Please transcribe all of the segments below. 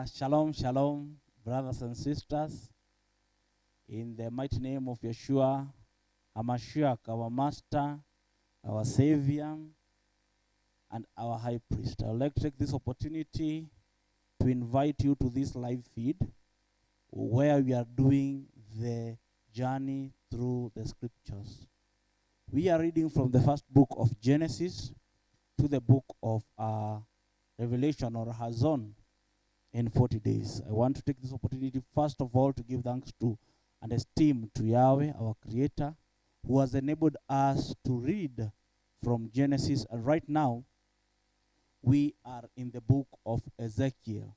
Shalom, shalom, brothers and sisters. In the mighty name of Yeshua, HaMashiach, our Master, our Savior, and our High Priest. I would like to take this opportunity to invite you to this live feed where we are doing the journey through the scriptures. We are reading from the first book of Genesis to the book of Revelation or Hazon in 40 days. I want to take this opportunity first of all to give thanks to and esteem to Yahweh, our Creator, who has enabled us to read from Genesis. And right now, we are in the book of Ezekiel.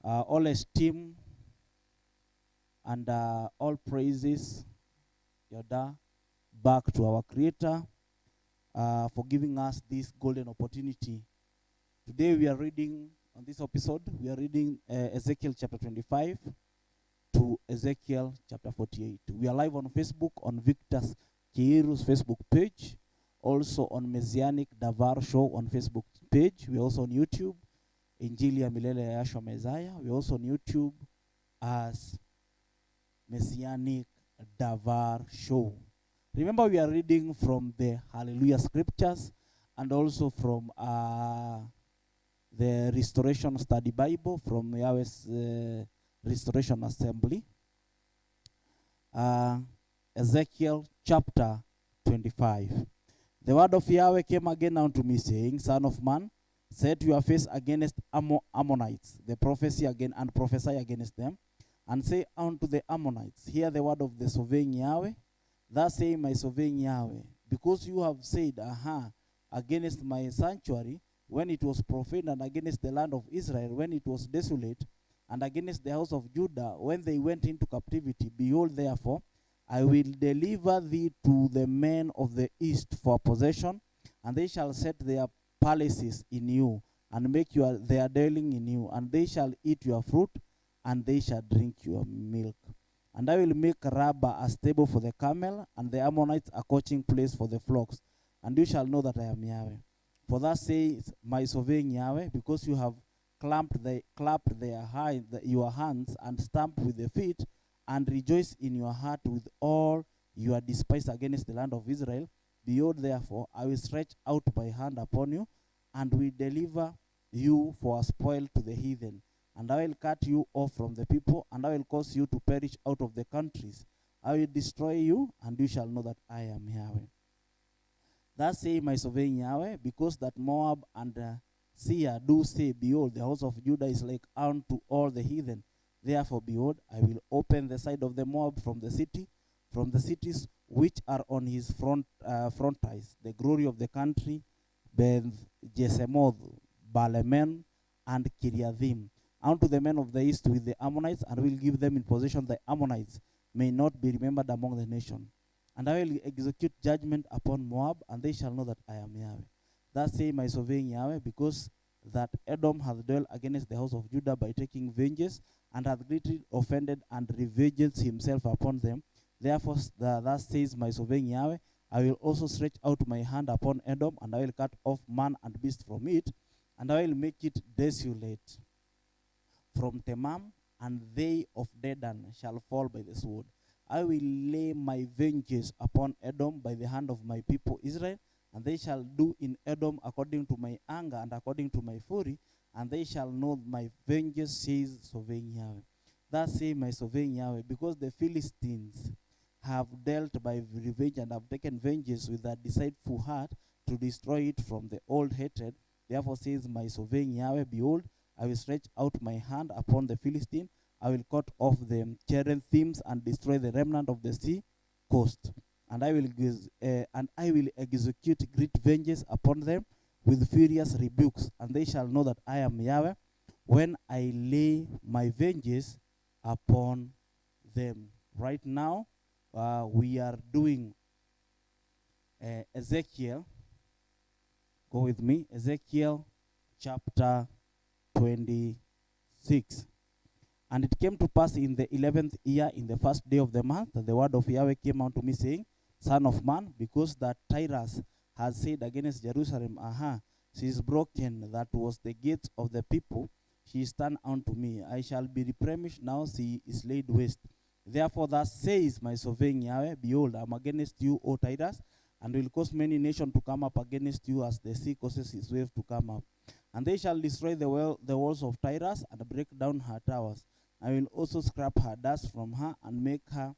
All esteem and all praises, Yada, back to our Creator for giving us this golden opportunity. Today we are reading, on this episode, we are reading Ezekiel chapter 25 to Ezekiel chapter 48. We are live on Facebook, on Victor's Kiiru's Facebook page, also on Messianic Davar Show on Facebook page. We are also on YouTube, Injili ya Milele ya Yashua Messiah. We are also on YouTube as Messianic Davar Show. Remember, we are reading from the Hallelujah Scriptures and also from the Restoration Study Bible from Yahweh's Restoration Assembly. Ezekiel chapter 25. The word of Yahweh came again unto me, saying, Son of man, set your face against Ammonites, the prophecy again, and prophesy against them, and say unto the Ammonites, hear the word of the sovereign Yahweh. Thus say my sovereign Yahweh, because you have said, against my sanctuary, when it was profaned, and against the land of Israel, when it was desolate, and against the house of Judah, when they went into captivity. Behold, therefore, I will deliver thee to the men of the east for possession, and they shall set their palaces in you, and make their dwelling in you, and they shall eat your fruit, and they shall drink your milk. And I will make Rabbah a stable for the camel, and the Ammonites a couching place for the flocks. And you shall know that I am Yahweh. For thus says my sovereign Yahweh, because you have clapped your hands, and stamped with the feet, and rejoice in your heart with all you are despised against the land of Israel. Behold, therefore, I will stretch out my hand upon you, and will deliver you for a spoil to the heathen. And I will cut you off from the people, and I will cause you to perish out of the countries. I will destroy you, and you shall know that I am Yahweh. Thus say my sovereign Yahweh, because that Moab and Syria do say, behold, the house of Judah is like unto all the heathen. Therefore, behold, I will open the side of the Moab from the cities which are on his frontiers, the glory of the country, Beth Jesemoth, Balemen, and Kiriathim, unto the men of the east with the Ammonites, and will give them in possession. The Ammonites may not be remembered among the nation. And I will execute judgment upon Moab, and they shall know that I am Yahweh. Thus say my sovereign Yahweh, because that Edom hath dealt against the house of Judah by taking vengeance, and hath greatly offended and revenged himself upon them. Therefore thus says my sovereign Yahweh, I will also stretch out my hand upon Edom, and I will cut off man and beast from it, and I will make it desolate from Temam, and they of Dedan shall fall by the sword. I will lay my vengeance upon Edom by the hand of my people Israel, and they shall do in Edom according to my anger and according to my fury, and they shall know my vengeance, says sovereign Yahweh. Thus say my sovereign Yahweh, because the Philistines have dealt by revenge and have taken vengeance with a deceitful heart to destroy it from the old hatred. Therefore says my sovereign Yahweh, behold, I will stretch out my hand upon the Philistine. I will cut off the cherethims and destroy the remnant of the sea coast. And I will execute great vengeance upon them with furious rebukes. And they shall know that I am Yahweh when I lay my vengeance upon them. Right now, we are doing Ezekiel. Go with me. Ezekiel chapter 26. And it came to pass in the 11th year, in the first day of the month, that the word of Yahweh came unto me, saying, Son of man, because that Tyre has said against Jerusalem, she is broken, that was the gates of the people, she is turned unto me. I shall be replenished now, she is laid waste. Therefore thus says my sovereign Yahweh, behold, I am against you, O Tyrus, and will cause many nations to come up against you as the sea causes its waves to come up. And they shall destroy the walls of Tyrus and break down her towers. I will also scrap her dust from her and make her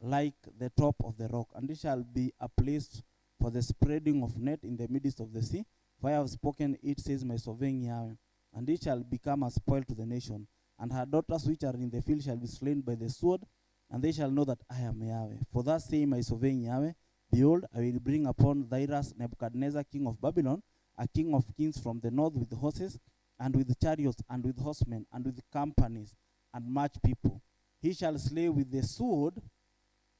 like the top of the rock. And it shall be a place for the spreading of net in the midst of the sea. For I have spoken it, says my sovereign Yahweh. And it shall become a spoil to the nation. And her daughters which are in the field shall be slain by the sword, and they shall know that I am Yahweh. For thus say my sovereign Yahweh, behold, I will bring upon Cyrus Nebuchadnezzar, king of Babylon, a king of kings from the north, with horses, and with chariots, and with horsemen, and with companies, and much people. He shall slay with the sword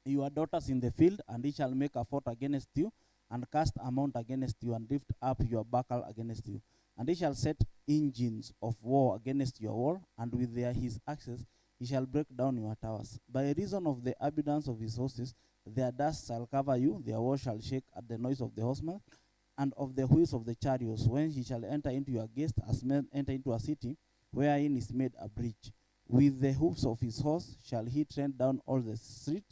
your daughters in the field, and he shall make a fort against you, and cast a mount against you, and lift up your buckle against you. And he shall set engines of war against your wall, and with his axes he shall break down your towers. By reason of the abundance of his horses, their dust shall cover you, their walls shall shake at the noise of the horsemen, and of the wheels of the chariots, when he shall enter into your gates, as men enter into a city, wherein is made a breach. With the hoofs of his horse shall he tread down all the street.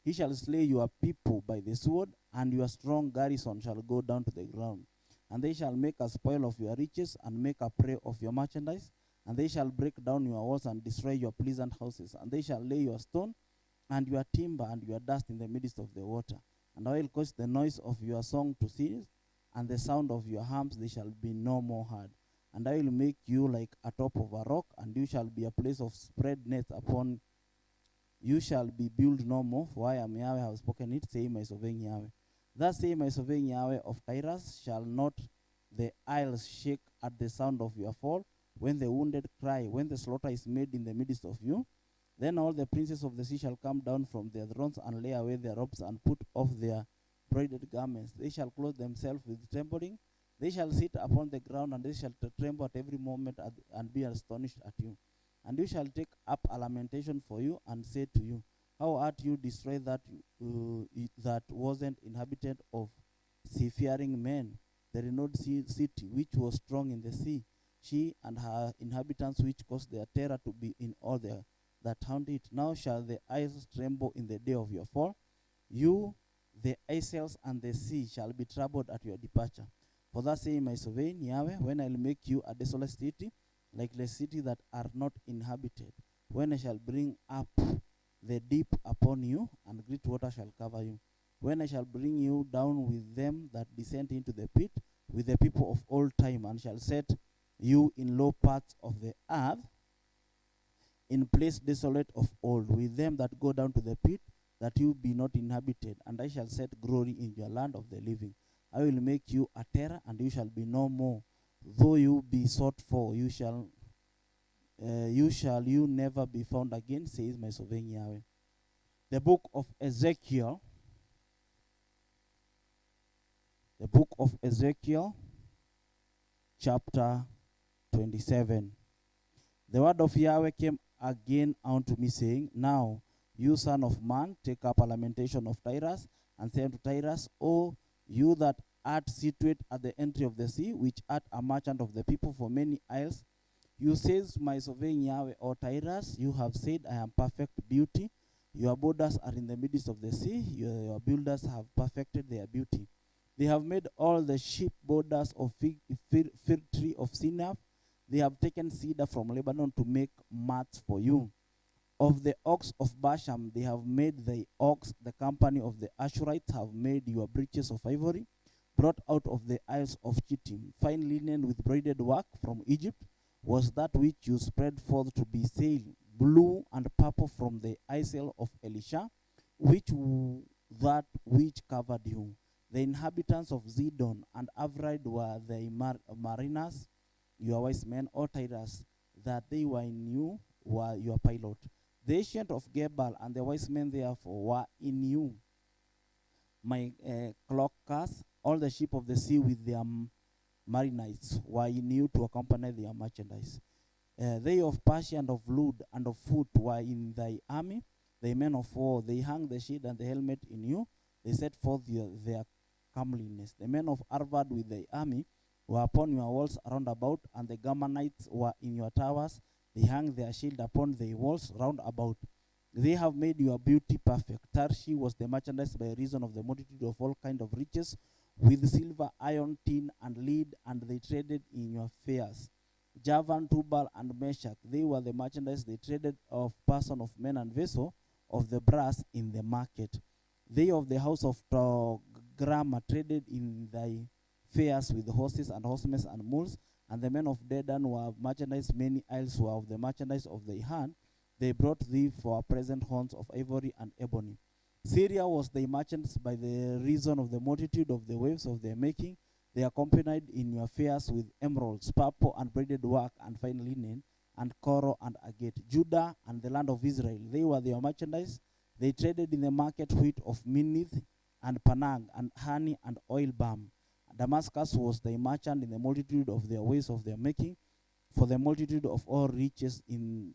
He shall slay your people by the sword, and your strong garrison shall go down to the ground. And they shall make a spoil of your riches, and make a prey of your merchandise. And they shall break down your walls, and destroy your pleasant houses. And they shall lay your stone, and your timber, and your dust in the midst of the water. And I will cause the noise of your song to cease, and the sound of your harps they shall be no more heard. And I will make you like a top of a rock, and you shall be a place of spread nets upon. You shall be built no more, for I am Yahweh, I have spoken it, say my sovereign Yahweh. Thus say my sovereign Yahweh of Tyrus, shall not the isles shake at the sound of your fall, when the wounded cry, when the slaughter is made in the midst of you? Then all the princes of the sea shall come down from their thrones, and lay away their robes, and put off their broidered garments. They shall clothe themselves with trembling. They shall sit upon the ground, and they shall tremble at every moment, and be astonished at you. And you shall take up a lamentation for you, and say to you, how art you destroyed that wasn't inhabited of seafaring men, the renowned city which was strong in the sea, she and her inhabitants which caused their terror to be in all that haunt it. Now shall the isles tremble in the day of your fall. You, the isles and the sea, shall be troubled at your departure. For thus say my sovereign Yahweh, when I will make you a desolate city, like the city that are not inhabited, when I shall bring up the deep upon you, and great water shall cover you, when I shall bring you down with them that descend into the pit, with the people of old time, and shall set you in low parts of the earth, in place desolate of old, with them that go down to the pit, that you be not inhabited, and I shall set glory in your land of the living. I will make you a terror, and you shall be no more. Though you be sought for, you shall never be found again, says my sovereign Yahweh. The book of Ezekiel. The book of Ezekiel, chapter 27. The word of Yahweh came again unto me, saying, now, you son of man, take up a lamentation of Tyrus, and say unto Tyrus, O you that art situate at the entry of the sea, which art a merchant of the people for many isles, you says, my sovereign Yahweh, O Tyrus, you have said, I am perfect beauty. Your borders are in the midst of the sea. Your builders have perfected their beauty. They have made all the sheep borders of fig tree of Sinaf. They have taken cedar from Lebanon to make mats for you. Of the ox of Bashan, they have made the ox. The company of the Ashurites have made your breeches of ivory, brought out of the isles of Chittim. Fine linen with braided work from Egypt was that which you spread forth to be sailed, blue and purple from the isle of Elisha, that which covered you. The inhabitants of Sidon and Avrid were the mariners, your wise men, O Tyrus, that they were in you, were your pilot. The ancient of Gebal and the wise men therefore were in you. My clockers, all the sheep of the sea with their mariners were in you to accompany their merchandise. They of Persia and of Lud and of foot were in thy army. The men of war, they hung the shield and the helmet in you. They set forth their comeliness. The men of Arvad with the army were upon your walls round about, and the Gammonites were in your towers. They hung their shield upon the walls round about. They have made your beauty perfect. Tarshish was the merchandise by reason of the multitude of all kind of riches, with silver, iron, tin, and lead, and they traded in your fairs. Javan, Tubal, and Meshach, they were the merchandise they traded of person, of men, and vessel, of the brass in the market. They of the house of Grama traded in thy fairs with horses and horsemen and mules, and the men of Dedan were merchandise, many isles were of the merchandise of thy hand. They brought thee for present horns of ivory and ebony. Syria was thy merchants by the reason of the multitude of the waves of their making. They accompanied in your fairs with emeralds, purple, and braided work, and fine linen, and coral, and agate. Judah and the land of Israel, they were their merchandise. They traded in the market wheat of Minnith, and Panag, and honey, and oil balm. Damascus was thy merchant in the multitude of their ways of their making, for the multitude of all riches in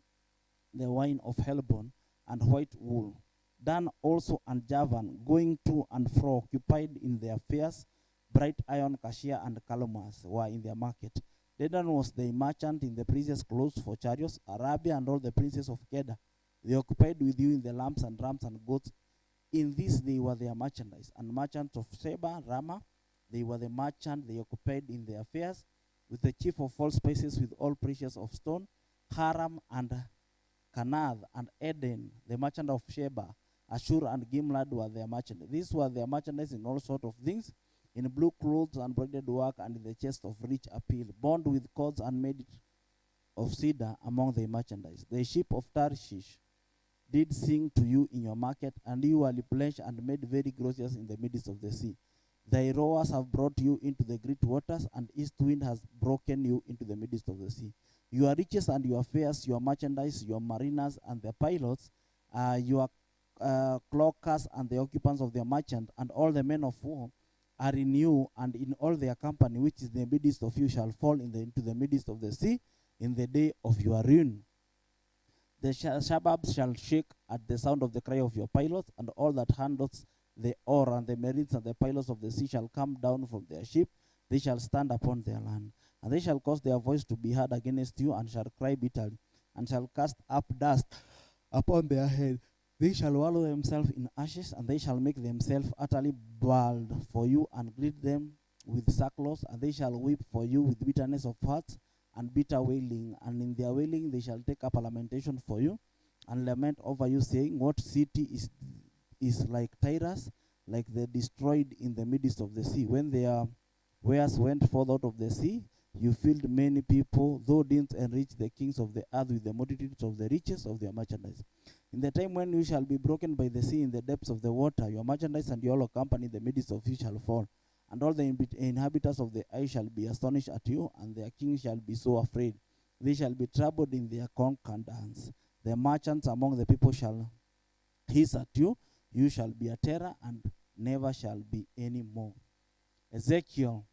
the wine of Helbon, and white wool. Dan also and Javan, going to and fro, occupied in their fairs. Bright iron, cassia, and calamus were in their market. Dedan was the merchant in the precious clothes for chariots. Arabia and all the princes of Kedar, they occupied with you in the lambs and rams and goats. In this they were their merchandise. And merchants of Sheba, Ramah, they were the merchant, they occupied in their fairs, with the chief of all spices, with all precious of stone. Haram and Kanath and Eden, the merchant of Sheba, Ashur and Gimlad were their merchant. These were their merchandise in all sorts of things, in blue clothes and braided work, and in the chest of rich appeal, bound with cords and made of cedar among the merchandise. The ship of Tarshish did sing to you in your market, and you were replenished and made very gracious in the midst of the sea. Thy rowers have brought you into the great waters, and east wind has broken you into the midst of the sea. Your riches and your fairs, your merchandise, your mariners and their pilots, your cloakers and the occupants of their merchant, and all the men of war are in you, and in all their company, which is in the midst of you, shall fall into the midst of the sea in the day of your ruin. The suburbs shall shake at the sound of the cry of your pilots, and all that handles the oar, and the marines and the pilots of the sea shall come down from their ship. They shall stand upon their land, and they shall cause their voice to be heard against you, and shall cry bitterly, and shall cast up dust upon their head. They shall wallow themselves in ashes, and they shall make themselves utterly bald for you, and greet them with sackcloth, and they shall weep for you with bitterness of heart and bitter wailing. And in their wailing they shall take up a lamentation for you, and lament over you, saying, what city is like Tyre, like the destroyed in the midst of the sea? When their wares went forth out of the sea, you filled many people, though didn't enrich the kings of the earth with the multitudes of the riches of their merchandise. In the time when you shall be broken by the sea in the depths of the water, your merchandise and your company in the midst of you shall fall. And all the inhabitants of the earth shall be astonished at you, and their king shall be so afraid. They shall be troubled in their concordance. The merchants among the people shall hiss at you. You shall be a terror, and never shall be any more. Ezekiel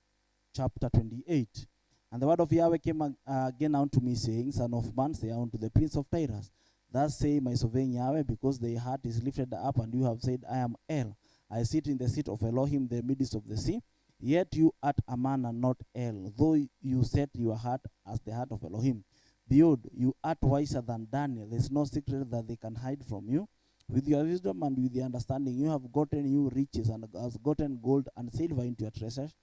chapter 28. And the word of Yahweh came again unto me, saying, Son of man, say unto the prince of Tyre, thus say my sovereign Yahweh, because thy heart is lifted up, and you have said, I am El. I sit in the seat of Elohim, the midst of the sea. Yet you art a man and not El, though you set your heart as the heart of Elohim. Behold, you art wiser than Daniel. There is no secret that they can hide from you. With your wisdom and with your understanding, you have gotten you riches, and has gotten gold and silver into your treasures.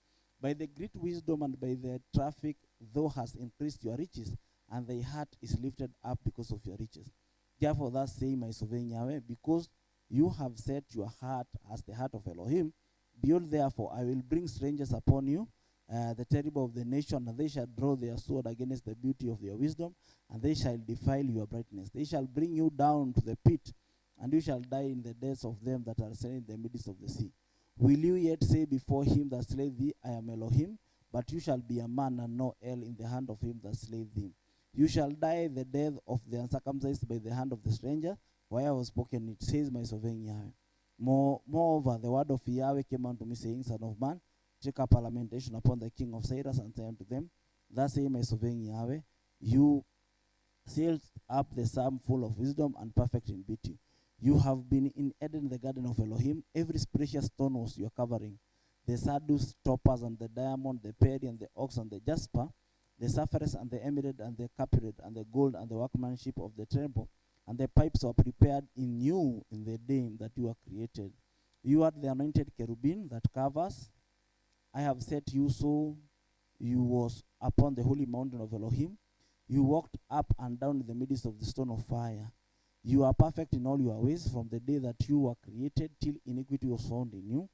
By the great wisdom and by the traffic, thou hast increased your riches, and thy heart is lifted up because of your riches. Therefore, thus say my sovereign Yahweh, because you have set your heart as the heart of Elohim, behold, therefore, I will bring strangers upon you, the terrible of the nation, and they shall draw their sword against the beauty of your wisdom, and they shall defile your brightness. They shall bring you down to the pit, and you shall die in the deaths of them that are slain in the midst of the sea. Will you yet say before him that slayed thee, I am Elohim? But you shall be a man and no El in the hand of him that slayed thee. You shall die the death of the uncircumcised by the hand of the stranger, for I have spoken it, says my sovereign Yahweh. Moreover, the word of Yahweh came unto me, saying, Son of man, take up a lamentation upon the king of Cyrus, and say unto them, thus say my sovereign Yahweh, you sealed up the psalm full of wisdom and perfect in beauty. You have been in Eden, the garden of Elohim. Every precious stone was your covering. the sardus, topaz, and the diamond, the perry, and the ox, and the jasper, the sapphires, and the emerald, and the carpet, and the gold, and the workmanship of the temple, and the pipes were prepared in you in the day that you were created. You are the anointed cherubim that covers. I have set you so you was upon the holy mountain of Elohim. You walked up and down in the midst of the stone of fire. You are perfect in all your ways from the day that you were created till iniquity was found in you.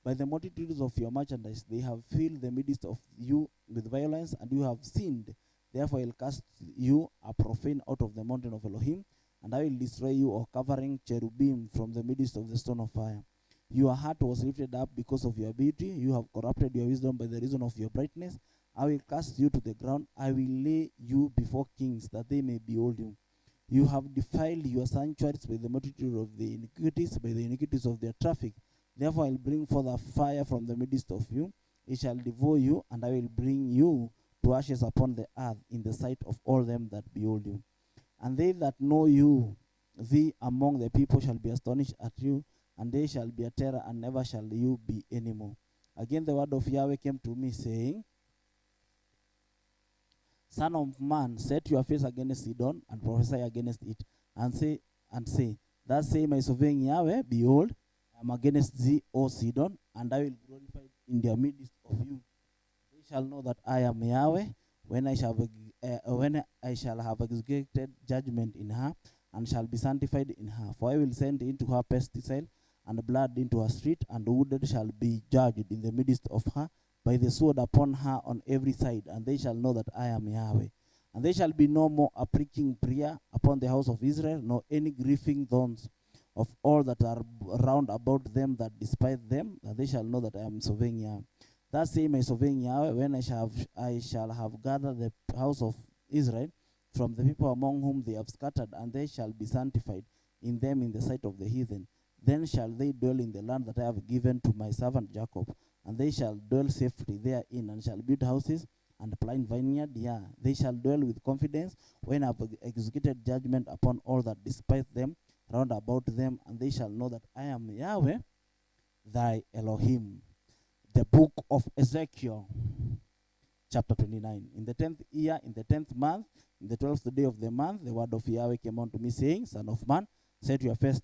By the multitudes of your merchandise, they have filled the midst of you with violence, and you have sinned. Therefore, I will cast you a profane out of the mountain of Elohim, and I will destroy you, O covering cherubim, from the midst of the stone of fire. Your heart was lifted up because of your beauty. You have corrupted your wisdom by the reason of your brightness. I will cast you to the ground. I will lay you before kings, that they may behold you. You have defiled your sanctuaries by the multitude of the iniquities, by the iniquities of their traffic. Therefore I will bring forth a fire from the midst of you. It shall devour you, and I will bring you to ashes upon the earth in the sight of all them that behold you. And they that know you, thee among the people, shall be astonished at you, and they shall be a terror, and never shall you be any more. Again the word of Yahweh came to me, saying, Son of man, set your face against Sidon, and prophesy against it, and say, Thus say my sovereign Yahweh, behold, I am against thee, O Sidon, and I will glorify in the midst of you. They shall know that I am Yahweh, when I shall have executed judgment in her, and shall be sanctified in her. For I will send into her pestilence, and blood into her street, and wounded shall be judged in the midst of her, by the sword upon her on every side, and they shall know that I am Yahweh. And there shall be no more a pricking prayer upon the house of Israel, nor any grieving thorns of all that are round about them that despise them, and they shall know that I am sovereign Yahweh. Thus say my sovereign Yahweh, when I shall have gathered the house of Israel from the people among whom they have scattered, and they shall be sanctified in them in the sight of the heathen. Then shall they dwell in the land that I have given to my servant Jacob, and they shall dwell safely therein, and shall build houses and plant vineyard. Yeah, they shall dwell with confidence when I have executed judgment upon all that despise them round about them, and they shall know that I am Yahweh, thy Elohim. The book of Ezekiel, chapter 29. In the 10th year, in the 10th month, in the 12th day of the month, the word of Yahweh came unto me, saying, Son of man, set your face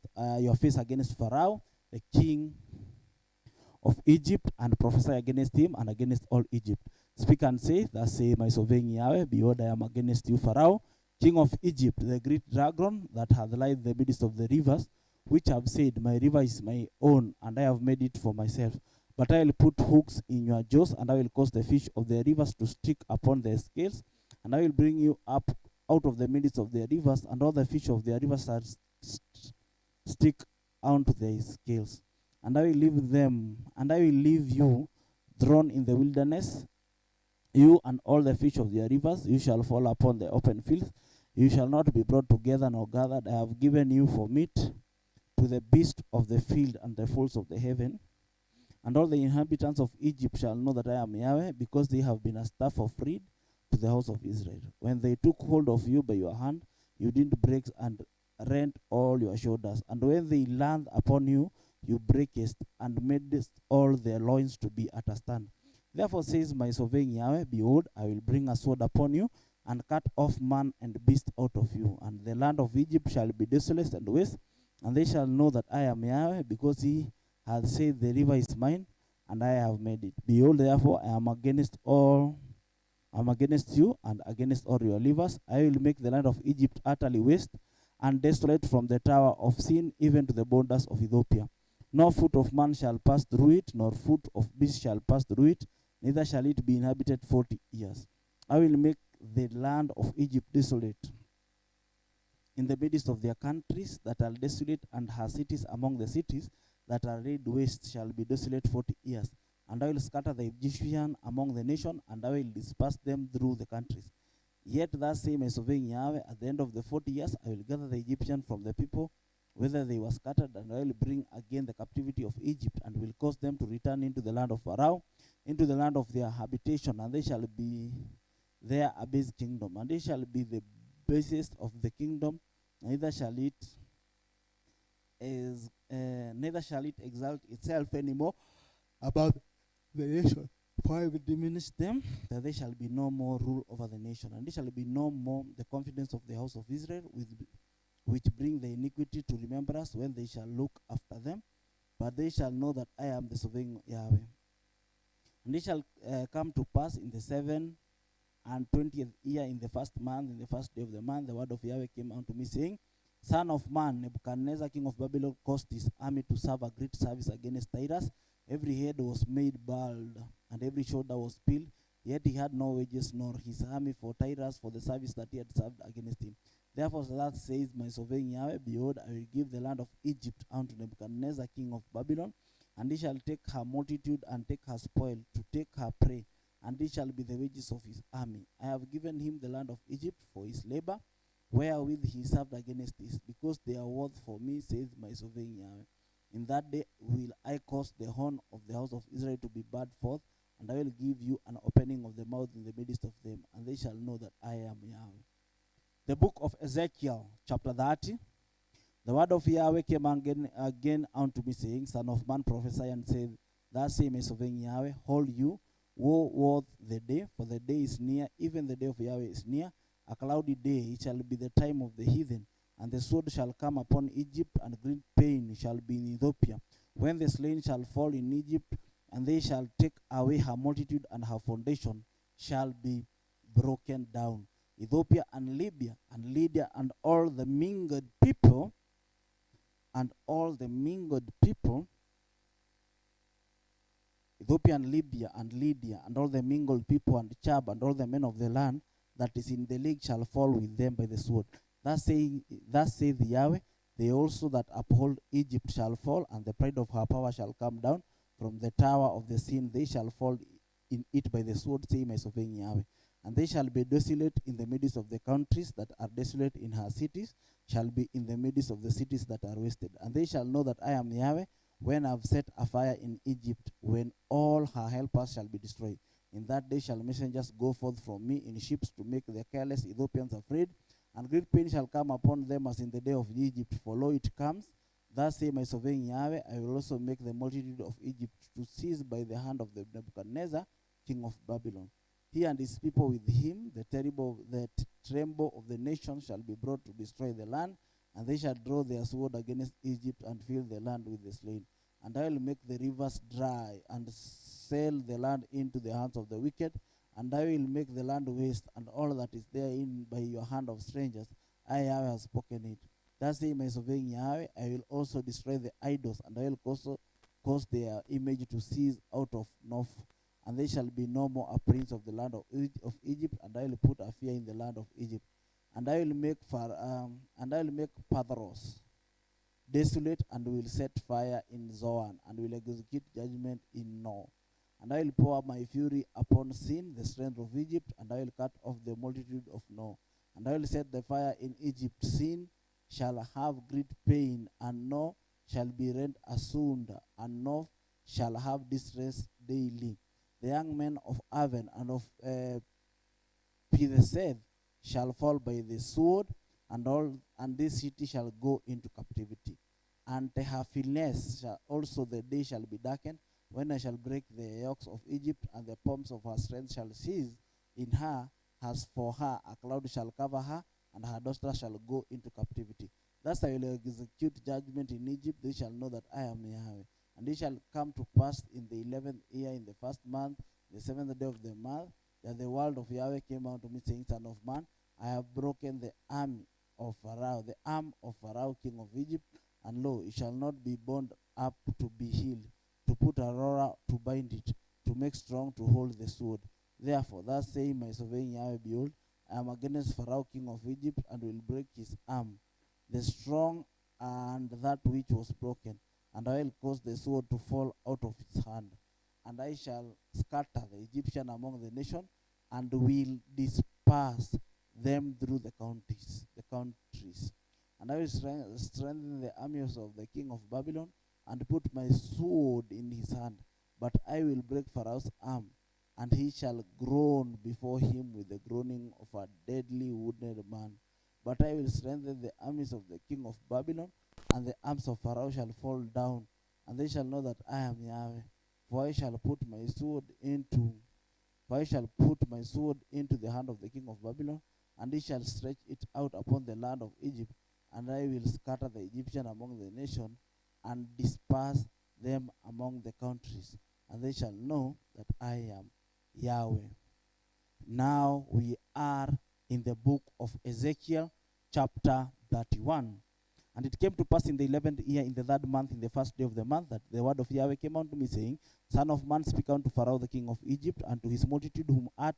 against Pharaoh, the king of Egypt, and prophesy against him and against all Egypt. Speak and say, Thus say my sovereign Yahweh, behold, I am against you, Pharaoh, king of Egypt, the great dragon that hath lied in the midst of the rivers, which have said, My river is my own, and I have made it for myself. But I will put hooks in your jaws, and I will cause the fish of the rivers to stick upon their scales, and I will bring you up out of the midst of the rivers, and all the fish of the rivers shall stick unto their scales. And I will leave them, and I will leave you thrown in the wilderness, you and all the fish of the rivers. You shall fall upon the open fields. You shall not be brought together nor gathered. I have given you for meat to the beast of the field and the fowls of the heaven. And all the inhabitants of Egypt shall know that I am Yahweh, because they have been a staff of reed to the house of Israel. When they took hold of you by your hand, you didn't break and rent all your shoulders. And when they land upon you, you breakest and madest all their loins to be at a stand. Therefore says my sovereign Yahweh, behold, I will bring a sword upon you, and cut off man and beast out of you. And the land of Egypt shall be desolate and waste, and they shall know that I am Yahweh, because he hath said, The river is mine, and I have made it. Behold, therefore, I am against you, and against all your livers. I will make the land of Egypt utterly waste, and desolate from the tower of Sin even to the borders of Ethiopia. No foot of man shall pass through it, nor foot of beast shall pass through it, neither shall it be inhabited 40 years. I will make the land of Egypt desolate in the midst of their countries that are desolate, and her cities among the cities that are laid waste shall be desolate 40 years. And I will scatter the Egyptian among the nation, and I will disperse them through the countries. Yet thus say my sovereign Yahweh, at the end of the 40 years I will gather the Egyptians from the people, whether they were scattered, and I will bring again the captivity of Egypt, and will cause them to return into the land of Pharaoh, into the land of their habitation, and they shall be there a base kingdom, and they shall be the basest of the kingdom, neither shall it exalt itself anymore above the nation, for I will diminish them, that there shall be no more rule over the nation, and there shall be no more the confidence of the house of Israel, which bring the iniquity to remembrance when they shall look after them. But they shall know that I am the sovereign Yahweh. And it shall come to pass in the 27th year, in the first month, in the first day of the month, the word of Yahweh came unto me, saying, Son of man, Nebuchadnezzar, king of Babylon, caused his army to serve a great service against Tyre. Every head was made bald, and every shoulder was peeled. Yet he had no wages, nor his army for Tyre, for the service that he had served against him. Therefore, thus says my sovereign Yahweh, behold, I will give the land of Egypt unto Nebuchadnezzar, king of Babylon, and he shall take her multitude and take her spoil, to take her prey, and it shall be the wages of his army. I have given him the land of Egypt for his labor, wherewith he served against this, because they are worth for me, says my sovereign Yahweh. In that day will I cause the horn of the house of Israel to be barred forth, and I will give you an opening of the mouth in the midst of them, and they shall know that I am Yahweh. The book of Ezekiel, chapter 30. The word of Yahweh came again unto me, saying, Son of man, prophesy and say, Thus say my sovereign Yahweh, hold you, woe worth the day, for the day is near, even the day of Yahweh is near, a cloudy day. It shall be the time of the heathen, and the sword shall come upon Egypt, and great pain shall be in Ethiopia, when the slain shall fall in Egypt, and they shall take away her multitude, and her foundation shall be broken down. Ethiopia and Libya and Lydia and all the mingled people, Ethiopia and Libya and Lydia and all the mingled people, and Chab and all the men of the land that is in the league shall fall with them by the sword. Thus saith Yahweh, they also that uphold Egypt shall fall, and the pride of her power shall come down from the tower of the sin. They shall fall in it by the sword, say my sovereign Yahweh. And they shall be desolate in the midst of the countries that are desolate in her cities, shall be in the midst of the cities that are wasted. And they shall know that I am Yahweh, when I have set a fire in Egypt, when all her helpers shall be destroyed. In that day shall messengers go forth from me in ships to make the careless Ethiopians afraid, and great pain shall come upon them as in the day of Egypt, for lo, it comes. Thus say my sovereign Yahweh, I will also make the multitude of Egypt to cease by the hand of the Nebuchadnezzar, king of Babylon. He and his people with him, the tremble of the nations shall be brought to destroy the land, and they shall draw their sword against Egypt and fill the land with the slain. And I will make the rivers dry, and sell the land into the hands of the wicked, and I will make the land waste, and all that is therein by your hand of strangers. I have spoken it. Thus say my sovereign Yahweh, I will also destroy the idols, and I will also cause their image to cease out of north. And there shall be no more a prince of the land of Egypt, and I will put a fear in the land of Egypt. And I will make Pathros desolate, and will set fire in Zoan, and will execute judgment in No. And I will pour my fury upon Sin, the strength of Egypt, and I will cut off the multitude of No. And I will set the fire in Egypt. Sin shall have great pain, and No shall be rent asunder, and No shall have distress daily. The young men of Aven and of Pitheseth shall fall by the sword, and this city shall go into captivity. And Tehaphines shall also the day shall be darkened, when I shall break the yokes of Egypt, and the pomps of her strength shall cease in her. As for her, a cloud shall cover her, and her daughter shall go into captivity. Thus I will execute judgment in Egypt. They shall know that I am Yahweh. And it shall come to pass in the 11th year, in the first month, the 7th day of the month, that the word of Yahweh came unto me, saying, Son of man, I have broken the arm of Pharaoh, king of Egypt, and lo, it shall not be bound up to be healed, to put a roller to bind it, to make strong to hold the sword. Therefore, thus saying my sovereign Yahweh, behold, I am against Pharaoh, king of Egypt, and will break his arm, the strong and that which was broken. And I will cause the sword to fall out of his hand. And I shall scatter the Egyptian among the nation, and will disperse them through the countries. And I will strengthen the armies of the king of Babylon, and put my sword in his hand. But I will break Pharaoh's arm, and he shall groan before him with the groaning of a deadly wounded man. But I will strengthen the armies of the king of Babylon, and the arms of Pharaoh shall fall down, and they shall know that I am Yahweh. For I shall put my sword into For I shall put my sword into the hand of the king of Babylon, and he shall stretch it out upon the land of Egypt, and I will scatter the Egyptian among the nation, and disperse them among the countries, and they shall know that I am Yahweh. Now we are in the book of Ezekiel, chapter 31. And it came to pass in the 11th year, in the 3rd month, in the 1st day of the month, that the word of Yahweh came unto me, saying, Son of man, speak unto Pharaoh the king of Egypt, and to his multitude whom art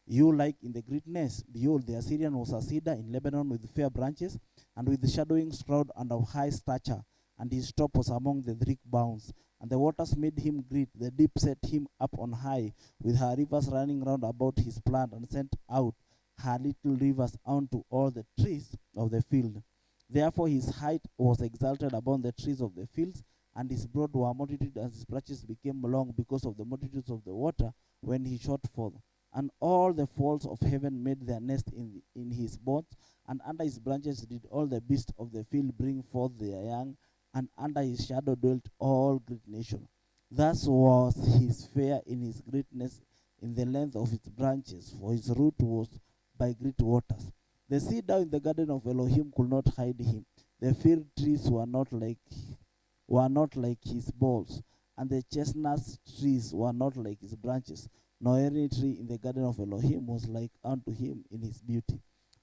you like in the greatness. Behold, the Assyrian was a cedar in Lebanon with fair branches, and with the shadowing shroud and of high stature, and his top was among the thick bounds. And the waters made him great, the deep set him up on high, with her rivers running round about his plant, and sent out her little rivers unto all the trees of the field. Therefore his height was exalted above the trees of the fields, and his broad were multitude, and his branches became long because of the multitudes of the water when he shot forth. And all the fowls of heaven made their nest in his bones, and under his branches did all the beasts of the field bring forth their young, and under his shadow dwelt all great nations. Thus was his fare in his greatness in the length of its branches, for his root was by great waters. The cedar in the garden of Elohim could not hide him. The fir trees were not like his boughs, and the chestnut trees were not like his branches, nor any tree in the garden of Elohim was like unto him in his beauty.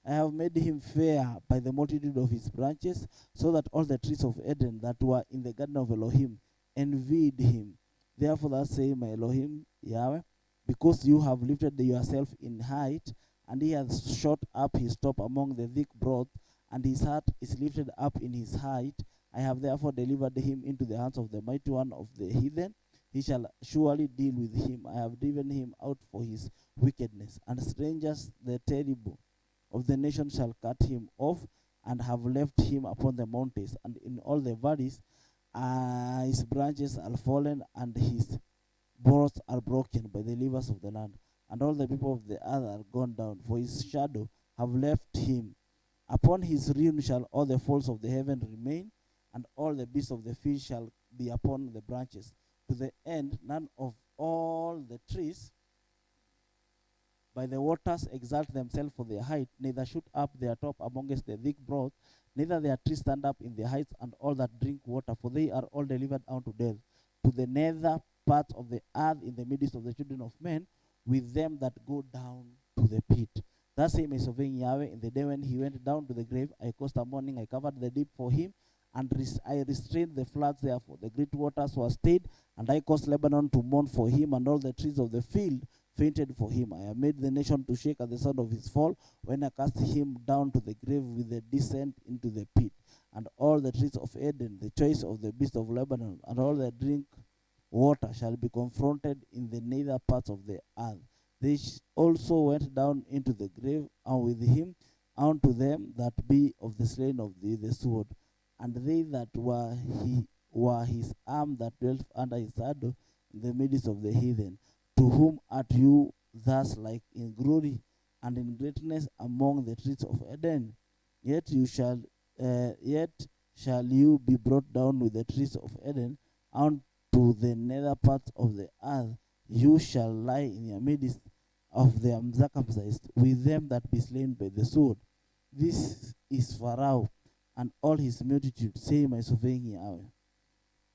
I have made him fair by the multitude of his branches, so that all the trees of Eden that were in the garden of Elohim envied him. Therefore thus say my Elohim Yahweh, because you have lifted yourself in height, and he has shot up his top among the thick broad, and his heart is lifted up in his height. I have therefore delivered him into the hands of the mighty one of the heathen. He shall surely deal with him. I have driven him out for his wickedness. And strangers, the terrible of the nation, shall cut him off, and have left him upon the mountains, and in all the valleys. His branches are fallen, and his boughs are broken by the rivers of the land. And all the people of the earth are gone down, for his shadow have left him. Upon his ruin shall all the fowls of the heaven remain, and all the beasts of the field shall be upon the branches, to the end none of all the trees by the waters exalt themselves for their height, neither shoot up their top amongst the thick broad, neither their trees stand up in the heights, and all that drink water, for they are all delivered unto death, to the nether part of the earth in the midst of the children of men, with them that go down to the pit. Thus say my sovereign Yahweh, in the day when he went down to the grave, I caused a mourning, I covered the deep for him, and I restrained the floods therefore. The great waters were stayed, and I caused Lebanon to mourn for him, and all the trees of the field fainted for him. I have made the nation to shake at the sound of his fall, when I cast him down to the grave with the descent into the pit. And all the trees of Eden, the choice of the beasts of Lebanon, and all the drink water shall be confronted in the nether parts of the earth. They also went down into the grave, and with him unto them that be of the slain of the sword, and they that were his arm that dwelt under his shadow in the midst of the heathen. To whom art you thus like in glory and in greatness among the trees of Eden? Yet shall you be brought down with the trees of Eden unto the nether parts of the earth. You shall lie in the midst of the uncircumcised, with them that be slain by the sword. This is Pharaoh and all his multitude, say my sovereign Yahweh.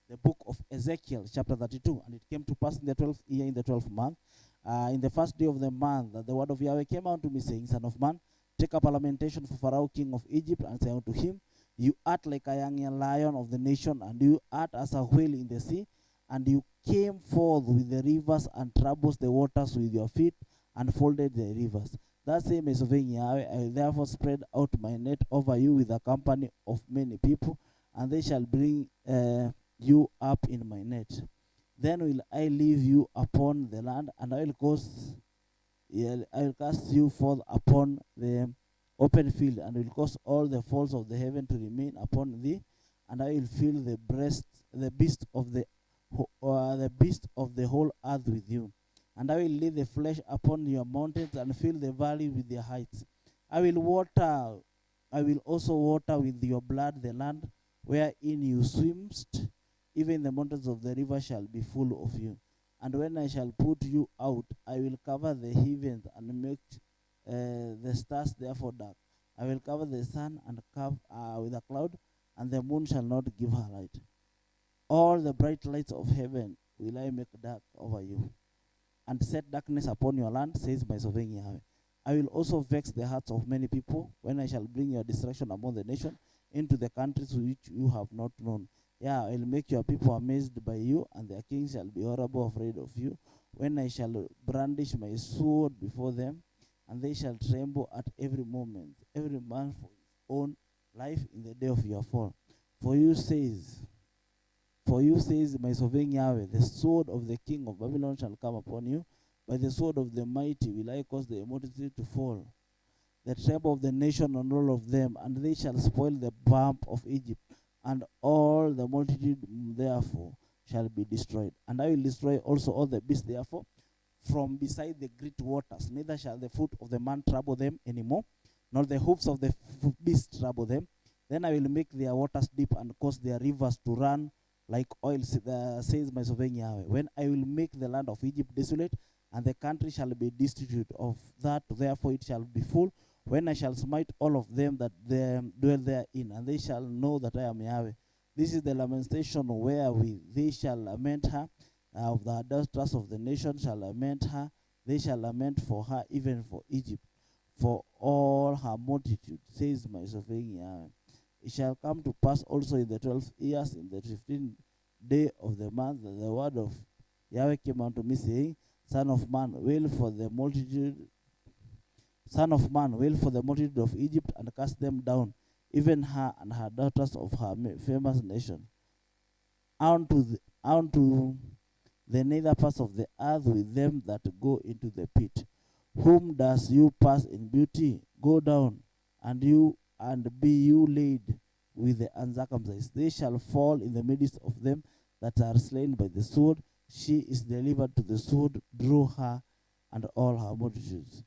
The book of Ezekiel, chapter 32. And it came to pass in the 12th year, in the 12th month, in the first day of the month, that the word of Yahweh came unto me, saying, Son of man, take up a lamentation for Pharaoh king of Egypt, and say unto him, You art like a young lion of the nation, and you art as a whale in the sea, and you came forth with the rivers, and troubles the waters with your feet, and folded the rivers. Thus say my sovereign Yahweh, I will therefore spread out my net over you with a company of many people, and they shall bring you up in my net. Then will I leave you upon the land, and I will cast you forth upon the open field, and will cause all the fowls of the heaven to remain upon thee, and I will fill the beast of the whole earth with you. And I will lay the flesh upon your mountains, and fill the valley with their heights. I will also water with your blood the land wherein you swimst, even the mountains of the river shall be full of you. And when I shall put you out, I will cover the heavens and make the stars therefore dark. I will cover the sun and cover with a cloud, and the moon shall not give her light. All the bright lights of heaven will I make dark over you, and set darkness upon your land, says my sovereign Yahweh. I will also vex the hearts of many people when I shall bring your destruction among the nations into the countries which you have not known. Yeah, I will make your people amazed by you, and their kings shall be horrible afraid of you. When I shall brandish my sword before them, and they shall tremble at every moment, every man for his own life in the day of your fall. For you says, my sovereign Yahweh, the sword of the king of Babylon shall come upon you. By the sword of the mighty will I cause the multitude to fall, the trouble of the nation and all of them, and they shall spoil the bump of Egypt, and all the multitude therefore shall be destroyed. And I will destroy also all the beasts therefore from beside the great waters. Neither shall the foot of the man trouble them anymore, nor the hoofs of the beast trouble them. Then I will make their waters deep and cause their rivers to run like oil, says my sovereign Yahweh. When I will make the land of Egypt desolate, and the country shall be destitute of that, therefore it shall be full. When I shall smite all of them that dwell therein, and they shall know that I am Yahweh. This is the lamentation wherewith they shall lament her, of the adulteress of the nation shall lament her. They shall lament for her, even for Egypt, for all her multitude, says my sovereign Yahweh. It shall come to pass also in the 12th years, in the 15th day of the month, that the word of Yahweh came unto me, saying, Son of man, wail for the multitude of Egypt, and cast them down, even her and her daughters of her famous nation, unto the nether parts of the earth, with them that go into the pit. Whom does you pass in beauty? Go down, and be you laid with the uncircumcised. They shall fall in the midst of them that are slain by the sword. She is delivered to the sword, drew her, and all her multitudes.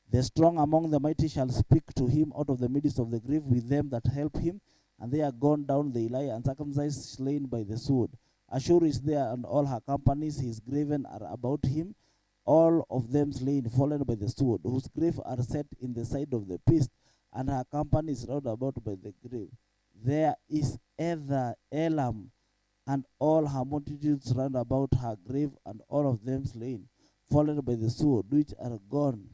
The strong among the mighty shall speak to him out of the midst of the grave, with them that help him, and they are gone down, they lie uncircumcised, slain by the sword. Ashur is there, and all her companies, his graven are about him, all of them slain, fallen by the sword, whose grave are set in the side of the beast, and her companies round about by the grave. There is Elam, and all her multitudes round about her grave, and all of them slain, fallen by the sword, which are gone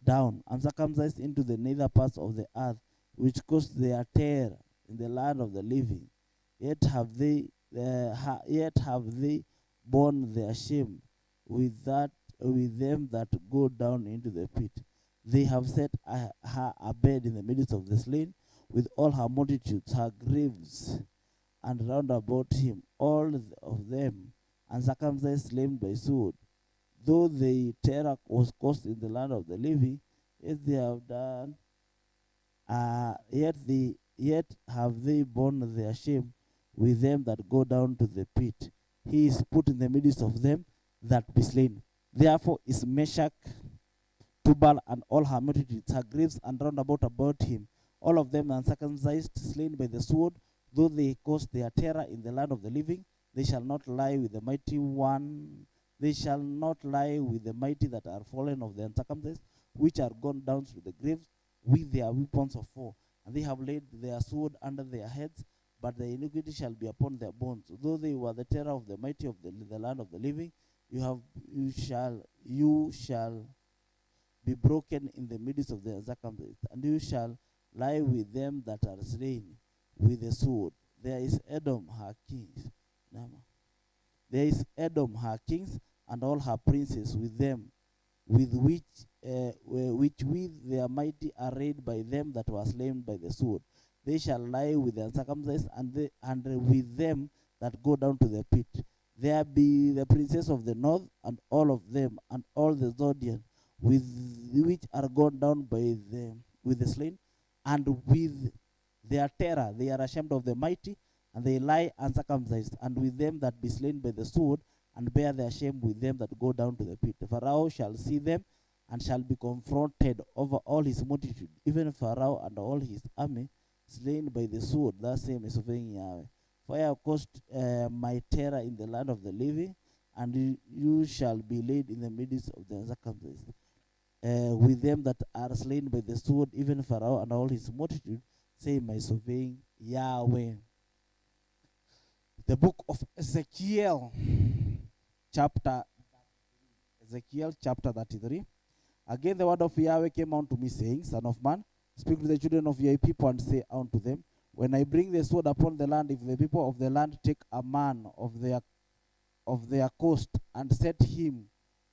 down, uncircumcised into the nether parts of the earth, which caused their terror in the land of the living. Yet have they borne their shame with them that go down into the pit. They have set her a bed in the midst of the slain, with all her multitudes, her graves, and round about him, all of them uncircumcised, slain by sword. Though the terror was caused in the land of the living, yet have they borne their shame with them that go down to the pit. He is put in the midst of them that be slain. Therefore is Meshach, Tubal, and all her multitudes, her graves, and round about him, all of them uncircumcised, slain by the sword. Though they caused their terror in the land of the living, they shall not lie with the mighty one. They shall not lie with the mighty that are fallen of the uncircumcised, which are gone down through the graves with their weapons of war. And they have laid their sword under their heads, but the iniquity shall be upon their bones. Though they were the terror of the mighty of the land of the living, you shall be broken in the midst of the uncircumcised, and you shall lie with them that are slain with the sword. There is Edom, her kings. There is Edom, her kings, and all her princes with them, which with their mighty are arrayed by them that were slain by the sword. They shall lie with the uncircumcised, and with them that go down to the pit. There be the princes of the north, and all of them, and all the Zodian, with which are gone down by them with the slain, and with their terror they are ashamed of the mighty, and they lie uncircumcised, and with them that be slain by the sword, and bear their shame with them that go down to the pit. Pharaoh shall see them, and shall be confronted over all his multitude, even Pharaoh and all his army, slain by the sword. Thus same is sovereign Yahweh. For I have caused my terror in the land of the living, and you shall be laid in the midst of the circumcised, with them that are slain by the sword, even Pharaoh and all his multitude, say my surveying Yahweh. The book of Ezekiel, chapter 33. Again the word of Yahweh came unto me, saying, Son of man, speak to the children of your people, and say unto them, when I bring the sword upon the land, if the people of the land take a man of their coast, and set him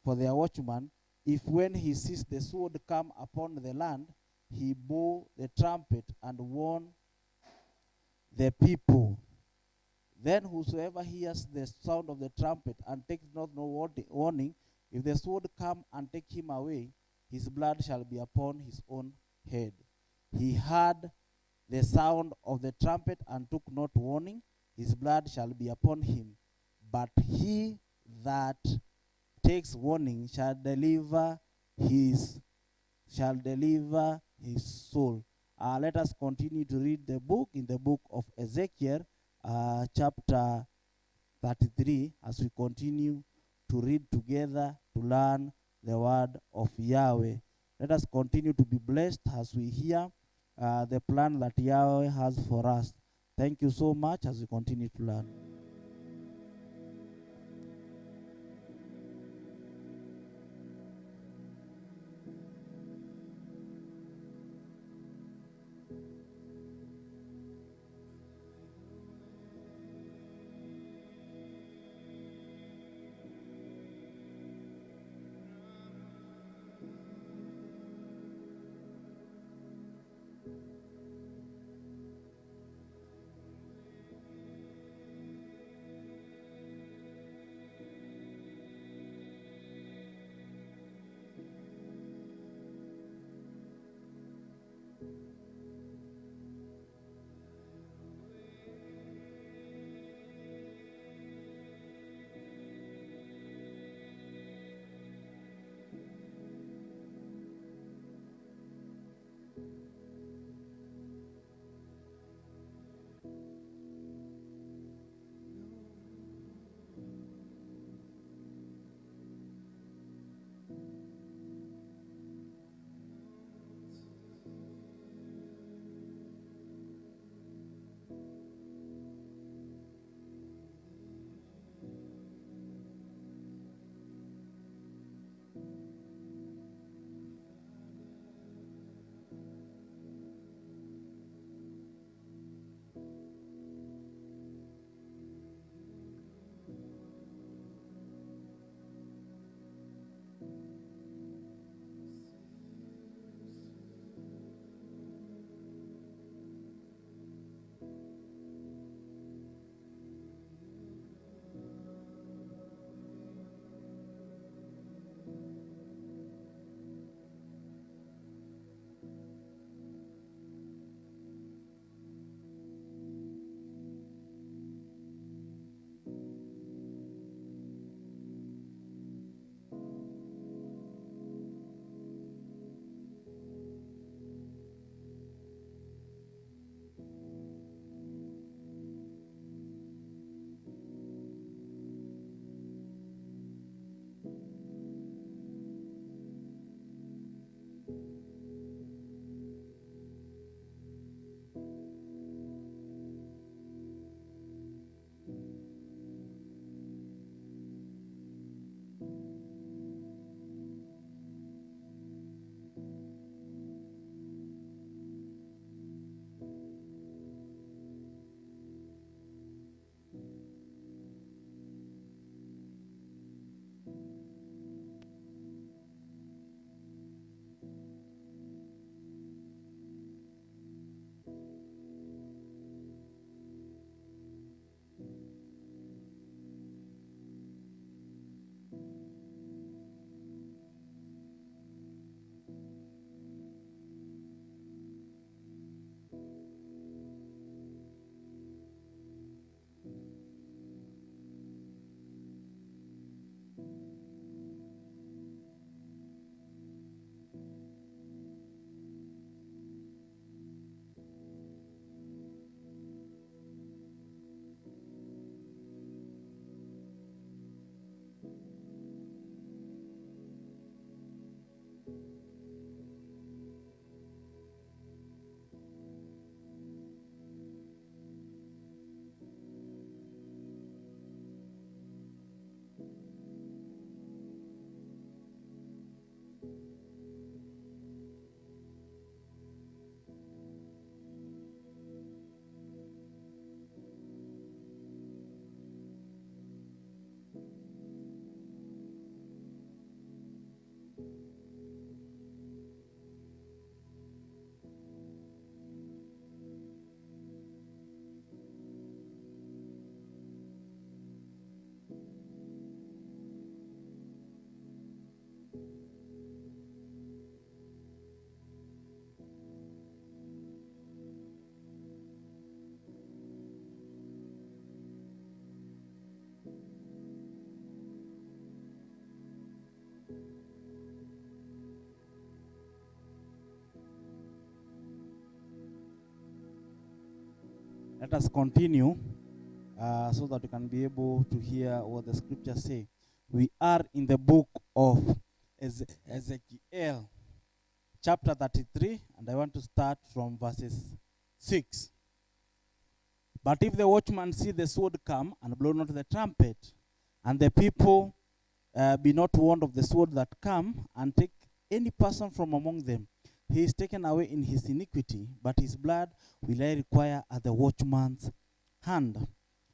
for their watchman, if when he sees the sword come upon the land, he blow the trumpet and warn the people, then whosoever hears the sound of the trumpet and takes not no warning, if the sword come and take him away, his blood shall be upon his own head. He heard the sound of the trumpet and took not warning, his blood shall be upon him. But he that takes warning shall deliver his soul. Let us continue to read the book in the book of Ezekiel, chapter 33, as we continue to read together to learn the word of Yahweh. Let us continue to be blessed as we hear the plan that Yahweh has for us. Thank you so much as we continue to learn. Let us continue so that we can be able to hear what the scriptures say. We are in the book of Ezekiel, chapter 33, and I want to start from verses 6. But if the watchman see the sword come and blow not the trumpet, and the people be not warned of the sword that come, and take any person from among them, he is taken away in his iniquity, but his blood will I require at the watchman's hand.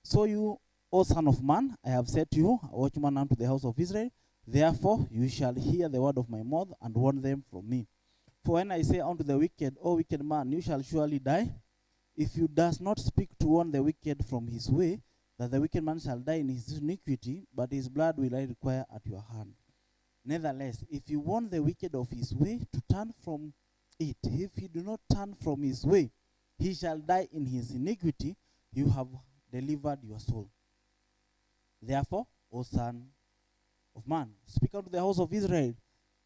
So you, O son of man, I have set you a watchman unto the house of Israel. Therefore you shall hear the word of my mouth, and warn them from me. For when I say unto the wicked, O wicked man, you shall surely die, if you does not speak to warn the wicked from his way, that the wicked man shall die in his iniquity, but his blood will I require at your hand. Nevertheless, if you warn the wicked of his way to turn from it, if he do not turn from his way, he shall die in his iniquity. You have delivered your soul. Therefore, O son of man, speak unto the house of Israel.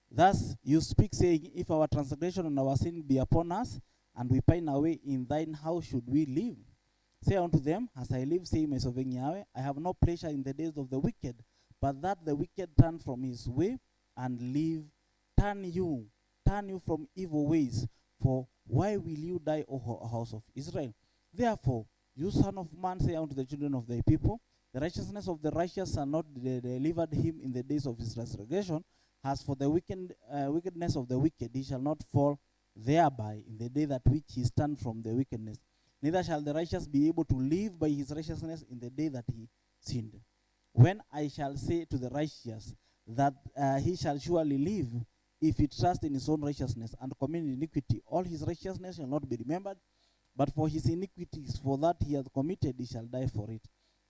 Thus you speak, saying, if our transgression and our sin be upon us, and we pine away in thine house, should we live? Say unto them, as I live, say my sovereign Yahweh, I have no pleasure in the days of the wicked, but that the wicked turn from his way and live. Turn you from evil ways, for why will you die, O house of Israel? Therefore, you son of man, say unto the children of thy people, the righteousness of the righteous are not delivered him in the days of his resurrection. As for the wickedness of the wicked, he shall not fall thereby in the day that which he stand from the wickedness. Neither shall the righteous be able to live by his righteousness in the day that he sinned. When I shall say to the righteous that he shall surely live, if he trust in his own righteousness and commit iniquity, all his righteousness shall not be remembered, but for his iniquities, for that he hath committed, he shall die for it.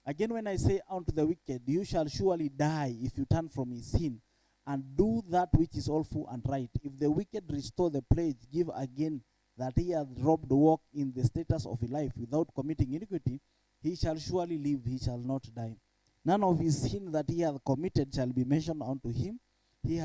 Again, when I say unto the wicked, you shall surely die if you turn from his sin, and do that which is lawful and right. If the wicked restore the pledge, give again that he hath robbed, walk in the status of a life without committing iniquity, he shall surely live, he shall not die. None of his sin that he hath committed shall be mentioned unto him. He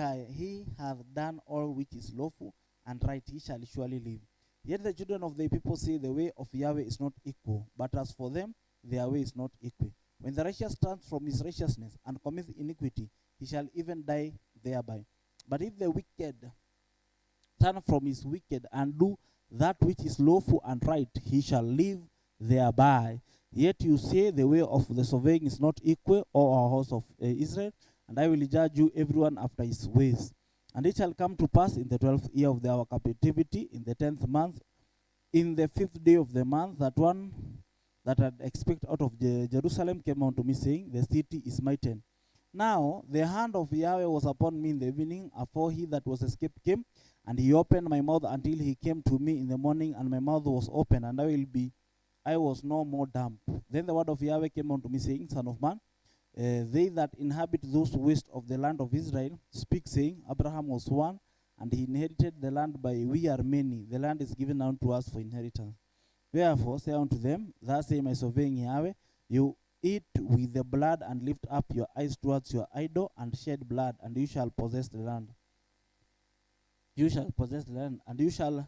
hath done all which is lawful and right, he shall surely live. Yet the children of the people say, the way of Yahweh is not equal, but as for them, their way is not equal. When the righteous turns from his righteousness and commits iniquity, he shall even die thereby. But if the wicked turn from his wicked and do that which is lawful and right, he shall live thereby. Yet you say, the way of the surveying is not equal, O our house of Israel, and I will judge you everyone after his ways. And it shall come to pass in the 12th year of our captivity, in the 10th month, in the 5th day of the month, that one that had expected out of Jerusalem came unto me, saying, the city is smitten. Now the hand of Yahweh was upon me in the evening, afore he that was escaped came, and he opened my mouth until he came to me in the morning, and my mouth was open, and I was no more dumb. Then the word of Yahweh came unto me, saying, Son of man, they that inhabit those wastes of the land of Israel speak, saying, Abraham was one, and he inherited the land by we are many. The land is given unto us for inheritance. Wherefore say unto them, thus say my sovereign Yahweh, you eat with the blood, and lift up your eyes towards your idol, and shed blood, and you shall possess the land. You shall possess the land, and you shall,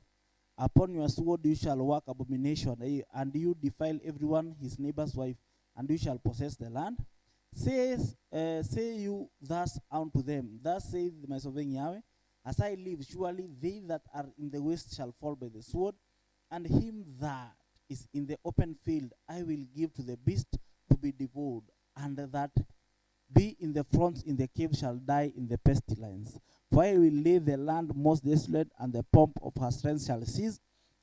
upon your sword you shall work abomination, and you defile everyone his neighbor's wife, and you shall possess the land. Say you thus unto them, thus saith my sovereign Yahweh, as I live, surely they that are in the waste shall fall by the sword, and him that is in the open field I will give to the beast to be devoured, and that be in the fronts in the cave shall die in the pestilence. For I will lay the land most desolate, and the pomp of her strength shall cease,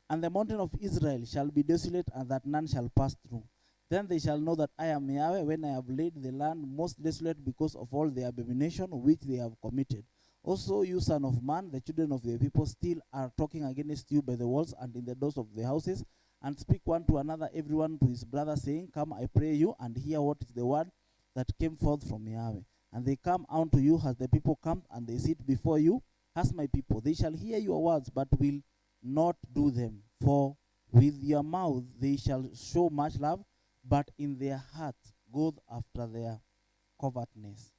and the mountain of Israel shall be desolate, and that none shall pass through. Then they shall know that I am Yahweh, when I have laid the land most desolate because of all the abomination which they have committed. Also, you son of man, the children of the people still are talking against you by the walls and in the doors of the houses, and speak one to another, everyone to his brother, saying, Come, I pray you, and hear what is the word that came forth from Yahweh. And they come unto you as the people come, and they sit before you as my people. They shall hear your words, but will not do them. For with your mouth they shall show much love, but in their hearts go after their covetousness.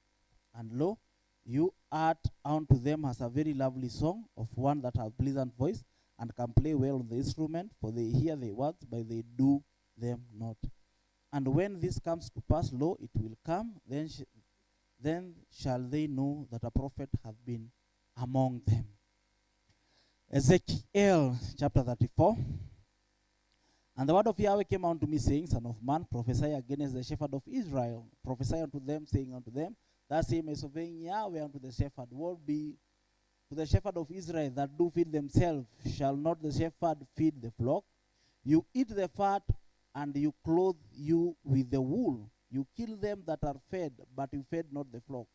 And lo, you art unto them as a very lovely song of one that has pleasant voice, and can play well on the instrument, for they hear the words, but they do them not. And when this comes to pass, lo, it will come, then shall they know that a prophet hath been among them. Ezekiel chapter 34. And the word of Yahweh came unto me, saying, Son of man, prophesy against the shepherd of Israel. Prophesy unto them, saying unto them, Thus say Mesoveng Yahweh unto the shepherd, Woe be to the shepherd of Israel that do feed themselves. Shall not the shepherd feed the flock? You eat the fat, and you clothe you with the wool. You kill them that are fed, but you fed not the flock.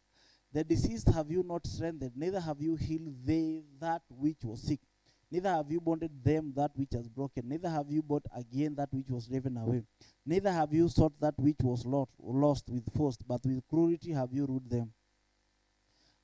The diseased have you not strengthened, neither have you healed they that which was sick. Neither have you bonded them that which was broken, neither have you bought again that which was driven away. Neither have you sought that which was lost with force, but with cruelty have you ruled them.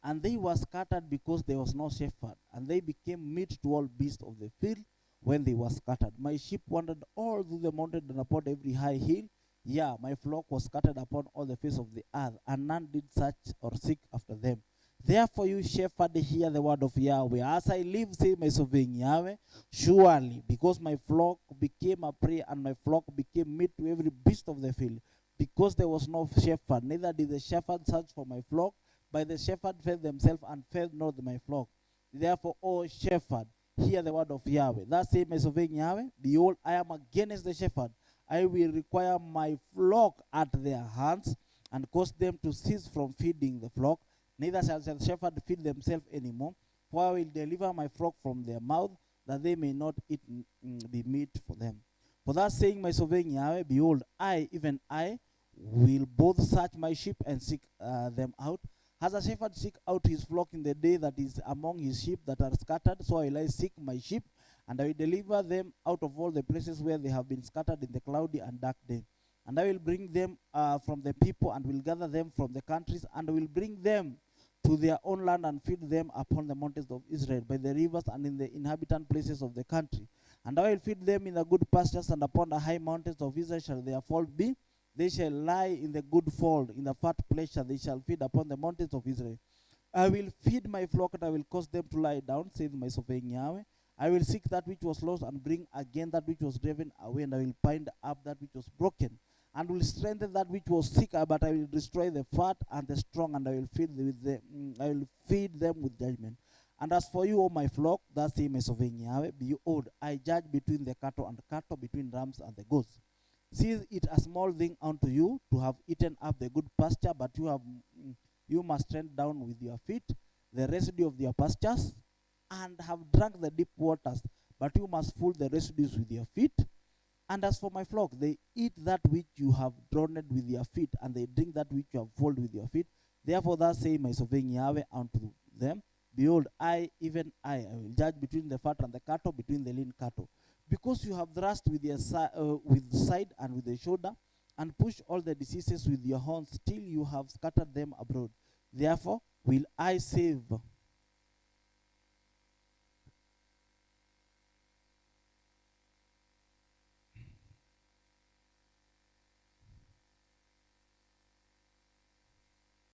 And they were scattered because there was no shepherd, and they became meat to all beasts of the field when they were scattered. My sheep wandered all through the mountain and upon every high hill. Yeah, my flock was scattered upon all the face of the earth, and none did search or seek after them. Therefore, you shepherd, hear the word of Yahweh. As I live, say my sovereign Yahweh, surely, because my flock became a prey, and my flock became meat to every beast of the field, because there was no shepherd, neither did the shepherd search for my flock, but the shepherd fed themselves and fed not my flock. Therefore, O shepherd, hear the word of Yahweh. Thus say my sovereign Yahweh, behold, I am against the shepherd. I will require my flock at their hands, and cause them to cease from feeding the flock. Neither shall the shepherd feed themselves anymore, for I will deliver my flock from their mouth, that they may not eat the meat for them. For thus saying my sovereign Yahweh, behold, I, even I, will both search my sheep and seek them out. As a shepherd seek out his flock in the day that is among his sheep that are scattered, so will I seek my sheep, and I will deliver them out of all the places where they have been scattered in the cloudy and dark day. And I will bring them from the people, and will gather them from the countries, and will bring them to their own land, and feed them upon the mountains of Israel, by the rivers, and in the inhabitant places of the country. And I will feed them in the good pastures, and upon the high mountains of Israel shall their fold be. They shall lie in the good fold, in the fat pleasure they shall feed upon the mountains of Israel. I will feed my flock, and I will cause them to lie down, saith my sovereign Yahweh. I will seek that which was lost, and bring again that which was driven away, and I will bind up that which was broken, and will strengthen that which was sick, but I will destroy the fat and the strong, and I will feed them with judgment. And as for you, O my flock, thus say my sovereign Yahweh, behold, I judge between the cattle and cattle, between rams and the goats. See it a small thing unto you to have eaten up the good pasture, but you must tread down with your feet the residue of your pastures, and have drunk the deep waters, but you must fool the residues with your feet. And as for my flock, they eat that which you have drawn with your feet, and they drink that which you have folded with your feet. Therefore thus say my sovereign Yahweh unto them, behold, I, even I will judge between the fat and the cattle, between the lean cattle. Because you have thrust with your with the side and with the shoulder, and pushed all the diseases with your horns, till you have scattered them abroad. Therefore will I save